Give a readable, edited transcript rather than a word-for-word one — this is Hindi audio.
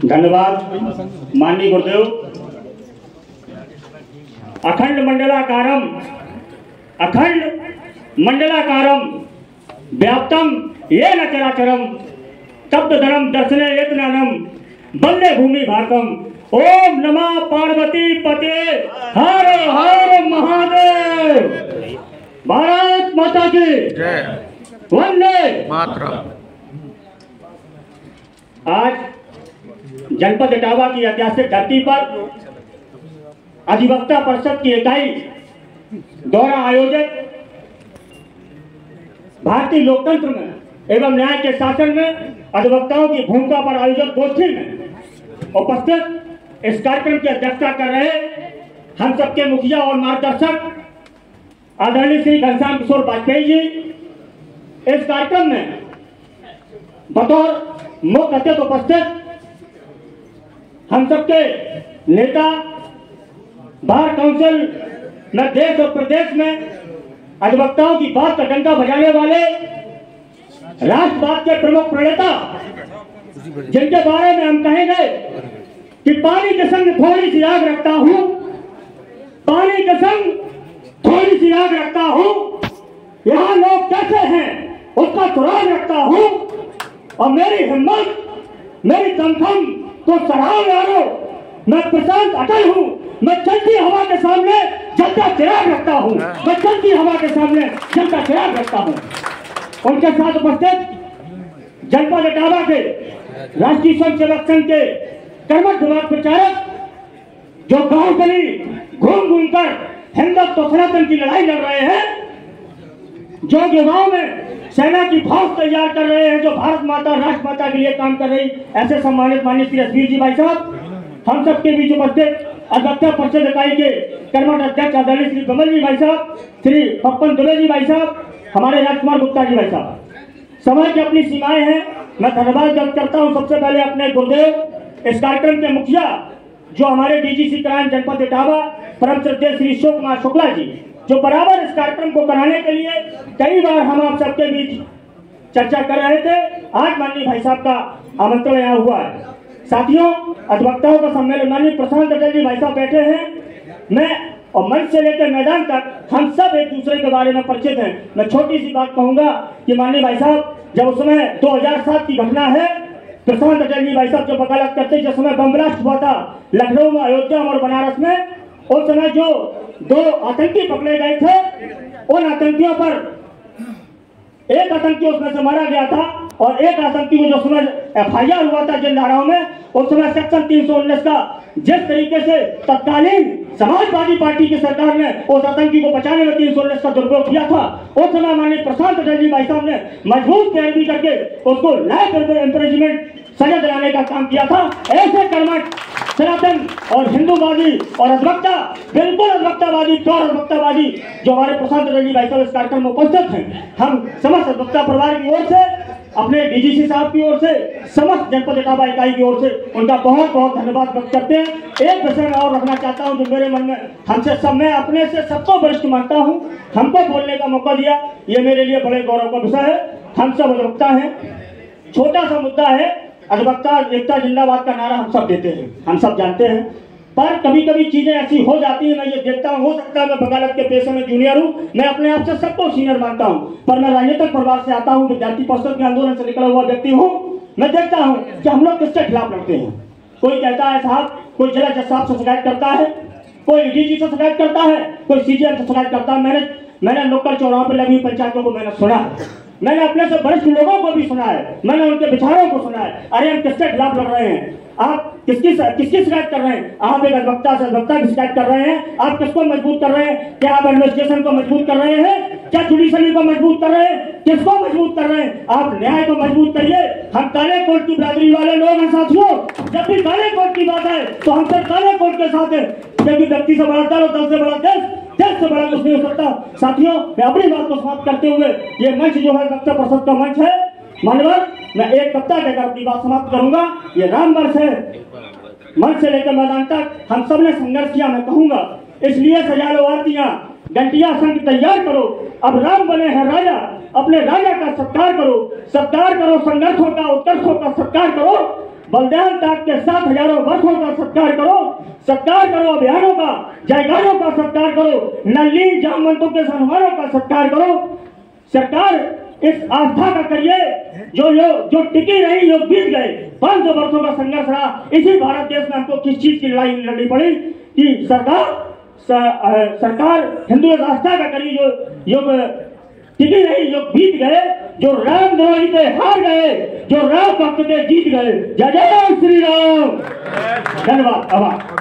धन्यवाद माननीय गुरुदेव। अखंड मंडलाकारम व्याप्तम येन चराचरम तप्त धर्म दर्शने यत्नानम वंदे भूमि भारतम। ओम नमः पार्वती पते हर हर महादेव। भारत माता की जय। वंदे मातरम। आज जनपद इटावा की ऐतिहासिक धरती पर अधिवक्ता परिषद की इकाई द्वारा आयोजित भारतीय लोकतंत्र में एवं न्याय के शासन में अधिवक्ताओं की भूमिका पर आयोजित गोष्ठी में उपस्थित इस कार्यक्रम की अध्यक्षता कर रहे हम सबके मुखिया और मार्गदर्शक आदरणीय श्री घनश्याम किशोर वाजपेयी जी, इस कार्यक्रम में बतौर मुख्य अतिथि उपस्थित हम सबके नेता, बार काउंसिल में देश और प्रदेश में अधिवक्ताओं की बात का डंका बजाने वाले राष्ट्रवाद के प्रमुख प्रणेता, जिनके बारे में हम कहेंगे कि पानी के संग थोड़ी सी आग रखता हूं, पानी के संग थोड़ी सी आग रखता हूं, यहाँ लोग कैसे हैं उसका सुराग रखता हूं, और मेरी हिम्मत, मेरी दमखम तो सराहो यारो, मैं प्रशांत अटल हूं, मैं चलती हवा के सामने जलता चिराग रखता हूं, मैं चलती हवा के सामने जलता चिराग रखता हूं। उनके साथ उपस्थित जनपद इटावा के राष्ट्रीय स्वयं सेवक संघ के कर्मठ विभाग प्रचारक, जो गांव गली घूम घूम कर हिंदुत्व सनातन की लड़ाई लड़ रहे हैं, जो युवाओं में सेना की फौज तैयार कर रहे हैं, जो भारत माता राष्ट्र माता के लिए काम कर रही, ऐसे सम्मानित माननीय श्री रसवीर जी भाई साहब, हम सबके बीच उपस्थित अधिवक्ता परिषद इकाई के कर्मठ अध्यक्ष आदरणीय श्री कमल जी भाई साहब, श्री पप्पन दुबे जी भाई साहब, हमारे राजकुमार गुप्ता जी भाई साहब। समय की अपनी सीमाएं हैं, मैं धन्यवाद व्यक्त करता हूं सबसे पहले अपने गुरुदेव, इस कार्यक्रम के मुखिया जो हमारे डीजीसी क्राइम जनपद इटावा परम श्रद्धेय श्री अशोक कुमार शुक्ला जी, जो बराबर इस कार्यक्रम को कराने के लिए कई बार हम आप सबके बीच चर्चा कर रहे थे। आज माननीय भाई साहब का आमंत्रण यहाँ हुआ है। साथियों, अधिवक्ताओं का सम्मेलन, माननीय प्रशांत अटल जी भाई साहब बैठे हैं, मैं और मंच से लेकर मैदान तक हम सब एक दूसरे के बारे में परिचित हैं। मैं छोटी सी बात कहूंगा कि माननीय भाई साहब, जब उस समय 2007 की घटना है, प्रशांत अटल जी भाई साहब जो वकालत करते, जिस समय बम ब्लास्ट हुआ था लखनऊ में, अयोध्या और बनारस में, उस समय जो 2 आतंकी पकड़े गए थे, उन आतंकियों पर एक आतंकी उसमें से मारा गया था और एक आतंकी को जो समय FIR हुआ था जिन धाराओं में, उस समय सेक्शन 319 का जिस तरीके से तत्कालीन समाजवादी पार्टी की सरकार ने उस आतंकी को बचाने में 319 का दुरुपयोग किया था, उस समय माननीय प्रशांत अटल जी भाई साहब ने मजबूत पैरवी करके उसको लाइफ इम्प्रिजनमेंट सजा दिलाने का काम किया था। ऐसे कर्मठ सनातन और हिंदूवादी और अधिवक्ता, बिल्कुल अधिवक्तावादी, प्योर अधिवक्तावादी जो हमारे प्रशांत अटल जी भाई साहब इस कार्यक्रम में उपस्थित हैं, हम समस्त अधिवक्ता परिवार की ओर से, अपने डीजीसी साहब की ओर से, समस्त जनपद इटावा इकाई की ओर से उनका बहुत बहुत धन्यवाद व्यक्त करते हैं। एक विषय में और रखना चाहता हूं जो मेरे मन में हमसे सब, मैं अपने से सबको वरिष्ठ मानता हूं, हमको बोलने का मौका दिया, ये मेरे लिए बड़े गौरव का विषय है। हम सब अधिवक्ता हैं, छोटा सा मुद्दा है, अधिवक्ता एकता जिंदाबाद का नारा हम सब देते हैं, हम सब जानते हैं, पर कभी कभी चीजें ऐसी हो जाती है, मैं ये देखता हूँ, हो सकता है मैं वकालत के पेशे में जूनियर हूँ, मैं अपने आप से सबको सीनियर मानता हूँ, पर मैं राजनीतिक परिवार से आता हूँ, विद्यार्थी परिषद के आंदोलन से निकला हुआ व्यक्ति हूँ। मैं देखता हूँ कि हम लोग किसके खिलाफ लड़ते हैं। कोई कहता है साहब, कोई जिला जज साहब से शिकायत करता है, कोई डीजी से शिकायत करता है, कोई CJM से शिकायत करता है। मैंने लोकल चौराहों पर लगी पंचायतों को मैंने सुना है, मैंने अपने से वरिष्ठ लोगों को भी सुना है, मैंने उनके विचारों को सुना है। अरे हम किसके खिलाफ लड़ रहे हैं, आप किसकी शिकायत कर रहे हैं? आप एक अधिवक्ता से अधिवक्ता की शिकायत कर रहे हैं। आप किसको मजबूत कर रहे हैं? क्या आप एडमिनिस्ट्रेशन को मजबूत कर रहे हैं? क्या जुडिशरी को मजबूत कर रहे हैं? किसको मजबूत कर रहे हैं? आप न्याय को मजबूत करिए। हम काले कोट की बिरादरी वाले लोग हैं साथियों, जब भी काले कोट की बात है तो हम सब काले कोट के साथ है, क्योंकि व्यक्ति से बड़ा दल और दल से बड़ा देश, देश से बड़ा कुछ नहीं हो सकता। साथियों, मैं अपनी बात को समाप्त करते हुए, ये मंच जो है अधिवक्ता परिषद का मंच है, मान्यवर, मैं एक कविता कहकर अपनी बात समाप्त करूंगा। ये राम वर्ष है, मंच से लेकर मैदान तक हम सब ने संघर्ष किया, मैं कहूंगा, इसलिए सजा लो आरतियां, घंटिया संघ तैयार करो, अब राम बने हैं राजा, अपने राजा का सत्कार करो, संघर्षों का उत्कर्षों का सत्कार करो, बलिदान त्याग के साथ हजारों वर्षों का सत्कार करो अभियानों का, जयगानों का सत्कार करो, नलिन जामवंतों के सम्मानों का सत्कार करो। सरकार इस आस्था का करिए जो टिकी रही, जो बीत गए 500 वर्षों का संघर्ष रहा। इसी भारत देश में हमको किस चीज की लड़ाई लड़नी पड़ी कि सरकार हिंदू आस्था का करिए, जो टिकी रही, जो बीत गए, जो राम द्रोही थे हार गए, जो राम भक्त थे जीत गए। जय जय श्री राम। धन्यवाद। आभार।